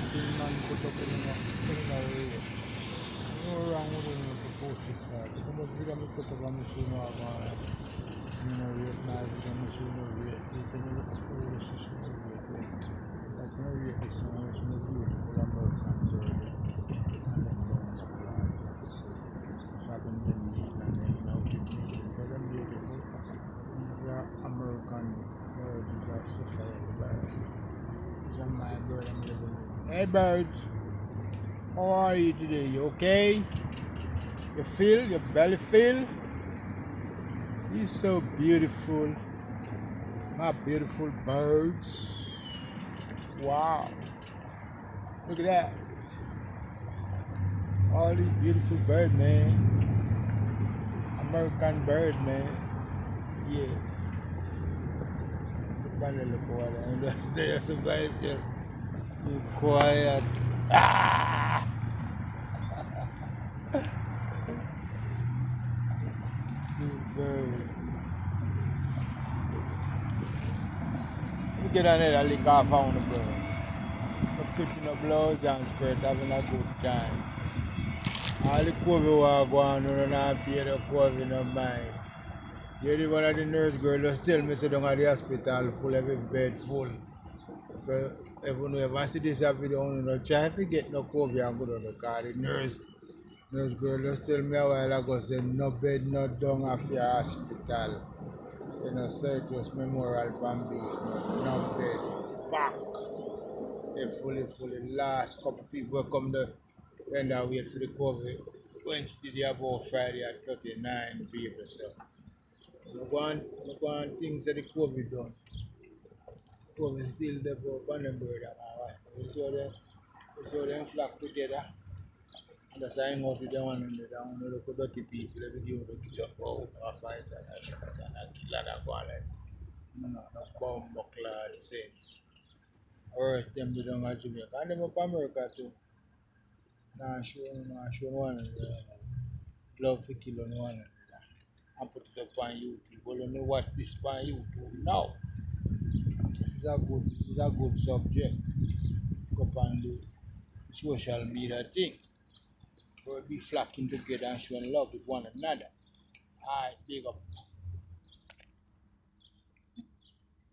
thing man put up in a rate. No wrong with it to post it like. You must be me put up on the show no rate now, video me show no rate. This is a little foolish show no rate. Like no rate this one, it's no beautiful American bird. And then it's happened them meat and then out with me. So them beautiful. These are American birds, these are society birds. These are my bird I'm living with. Hey birds, how are you today? You okay? You feel? Your belly feel? You're so beautiful. My beautiful birds. Wow. Look at that. All these beautiful birds, man. American bird, man. Yeah. Look at the water. And just there, somebody said, be quiet. Ah! Good bird. Let me get on there and lick off on the bird. I'm putting a blouse and skirt, having a good time. All the COVID war going on and I pay the COVID no mind. You're the one of the nurse girl just tell me so down at the hospital full, every bed full. So if you ever see this video, you know, try to get no COVID and go to the car. The nurse girl just tell me a while ago say no bed, no down of your hospital. You know, so it was Memorial Palm Beach, no bed. Back. They fully last couple people come there when they wait for the COVID. Wednesday they about Friday at 39 people. So I go on things that the COVID done. COVID still there for on them bird and all that. You saw them flock together. And that's why I go to the one and the down and look at dirty people every day they jump out and fight and shoot and kill and go on like no bomb buckler sense. Or them they don't have Jamaica. And them up America too. Now show one and love to kill on one another. And put it up on YouTube. Well, you know watch this on YouTube now. This is a good subject. Go up on the social media thing. We'll be flocking together and showing love with one another. Alright, big up.